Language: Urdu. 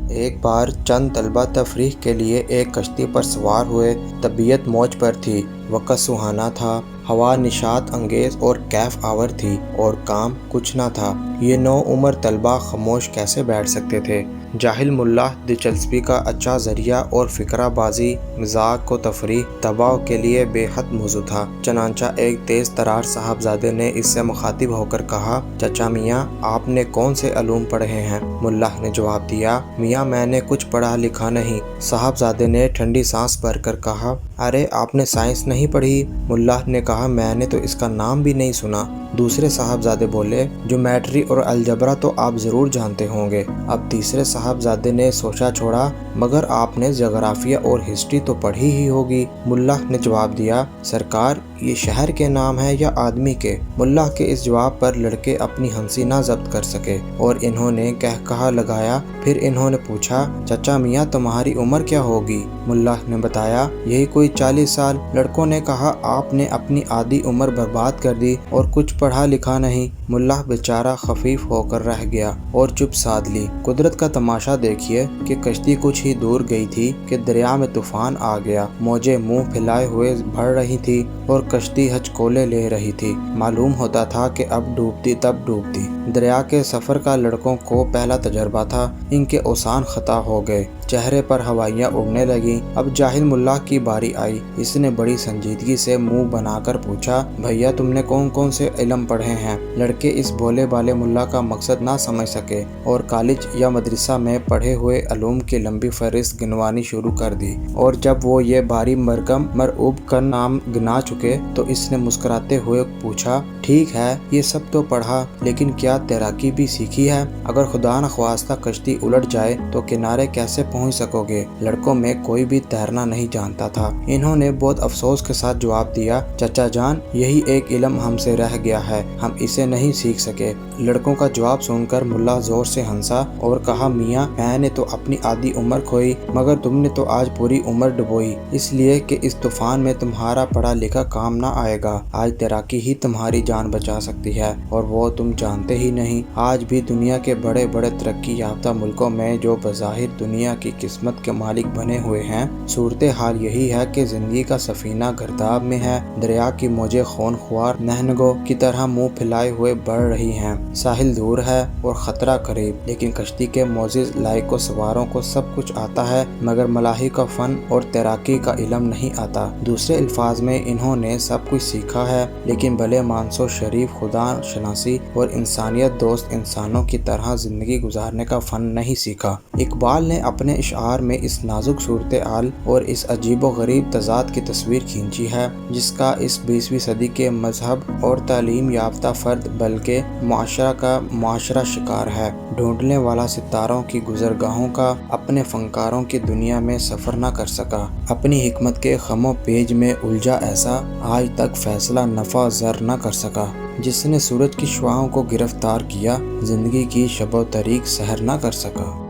ایک بار چند طلبہ تفریح کے لیے ایک کشتی پر سوار ہوئے۔ طبیعت موج پر تھی، وقت سہانا تھا، ہوا نشاط انگیز اور کیف آور تھی، اور کام کچھ نہ تھا۔ یہ نوعمر طلبہ خاموش کیسے بیٹھ سکتے تھے؟ جاہل ملا دلچسپی کا اچھا ذریعہ اور فقرہ بازی مزاح و تفریح طباع کے لیے بے حد موزوں تھا۔ چنانچہ ایک تیز ترار صاحبزادے نے اس سے مخاطب ہو کر کہا، چچا میاں، آپ نے کون سے علوم پڑھے ہیں؟ ملا نے جواب دیا، میاں میں نے کچھ پڑھا لکھا نہیں۔ صاحبزادے نے ٹھنڈی سانس بھر کر کہا، ارے آپ نے سائنس نہیں پڑھی؟ ملا نے کہا، میں نے تو اس کا نام بھی نہیں سنا۔ دوسرے صاحبزادے بولے، جیومیٹری اور الجبرا تو آپ ضرور جانتے ہوں گے۔ اب تیسرے صاحبزادے نے سوچا چھوڑا، مگر آپ نے جغرافیہ اور ہسٹری تو پڑھی ہی ہوگی۔ ملا نے جواب دیا، سرکار یہ شہر کے نام ہے یا آدمی کے؟ ملا کے اس جواب پر لڑکے اپنی ہنسی نہ ضبط کر سکے اور انہوں نے کہا لگایا۔ پھر انہوں نے پوچھا، چچا میاں تمہاری عمر کیا ہوگی؟ ملا نے بتایا، یہی کوئی 40 سال۔ لڑکوں نے کہا، آپ نے اپنی آدھی عمر برباد کر دی اور کچھ پڑھا لکھا نہیں۔ ملا بیچارہ خفیف ہو کر رہ گیا اور چپ سادھ لی۔ قدرت کا تماشا دیکھیے کہ کشتی کچھ ہی دور گئی تھی کہ دریا میں طوفان آ گیا۔ موجیں منہ پھیلائے ہوئے بڑھ رہی تھی اور کشتی ہچکولے لے رہی تھی۔ معلوم ہوتا تھا کہ اب ڈوبتی تب ڈوبتی۔ دریا کے سفر کا لڑکوں کو پہلا تجربہ تھا۔ ان کے اوسان خطا ہو گئے، چہرے پر ہوائیاں اڑنے لگیں۔ اب جاہل ملا کی باری آئی۔ اس نے بڑی سنجیدگی سے منہ بنا کر پوچھا، بھیا تم نے کون کون سے علم پڑھے ہیں؟ لڑکے اس بھولے بالے ملا کا مقصد نہ سمجھ سکے اور کالج یا مدرسہ میں پڑھے ہوئے علوم کی لمبی فہرست گنوانی شروع کر دی۔ اور جب وہ یہ بھاری مرکم مرعوب کا نام گنا چکے تو اس نے مسکراتے ہوئے پوچھا، ٹھیک ہے یہ سب تو پڑھا، لیکن کیا تیراکی بھی سیکھی ہے؟ اگر خدا نخواستہ کشتی الٹ جائے تو کنارے کیسے پہنچ سکو گے؟ لڑکوں میں کوئی بھی تیرنا نہیں جانتا تھا۔ انہوں نے بہت افسوس کے ساتھ جواب دیا، چچا جان یہی ایک علم ہم سے رہ گیا ہے، ہم اسے نہیں سیکھ سکے۔ لڑکوں کا جواب سن کر ملا زور سے ہنسا اور کہا، میاں میں نے تو اپنی آدھی عمر کھوئی، مگر تم نے تو آج پوری عمر ڈبوئی، اس لیے کہ اس طوفان میں تمہارا پڑھا لکھا کام نہ آئے گا۔ آج تیراکی ہی تمہاری جان بچا سکتی ہے، اور وہ تم جانتے ہی نہیں۔ آج بھی دنیا کے بڑے بڑے ترقی یافتہ ملکوں میں جو بظاہر دنیا کی قسمت کے مالک بنے ہوئے ہیں، صورتحال یہی ہے کہ زندگی کا سفینہ گرداب میں ہے۔ دریا کی موجیں خون خوار نہنگوں کی طرح منہ پھیلائے ہوئے بڑھ رہی ہیں۔ ساحل دور ہے اور خطرہ قریب، لیکن کشتی کے معزز لائق و سواروں کو سب کچھ آتا ہے، مگر ملاحی کا فن اور تیراکی کا علم نہیں آتا۔ دوسرے الفاظ میں انہوں نے سب کچھ سیکھا ہے، لیکن بھلے مانس و شریف خدا شناسی اور انسانیت دوست انسانوں کی طرح زندگی گزارنے کا فن نہیں سیکھا۔ اقبال نے اپنے اشعار میں اس نازک صورتحال اور اس عجیب و غریب تضاد کی تصویر کھینچی ہے، جس کا اس 20ویں صدی کے مذہب اور تعلیم یافتہ فرد بلکہ معاشرہ کا معاشرہ شکار ہے۔ ڈھونڈنے والا ستاروں کی گزرگاہوں کا اپنے فنکاروں کی دنیا میں سفر نہ کر سکا۔ اپنی حکمت کے خم و پیج میں الجھا ایسا آج تک فیصلہ نفع زر نہ کر سکا۔ جس نے سورج کی شعاعوں کو گرفتار کیا، زندگی کی شب و طریق سحر نہ کر سکا۔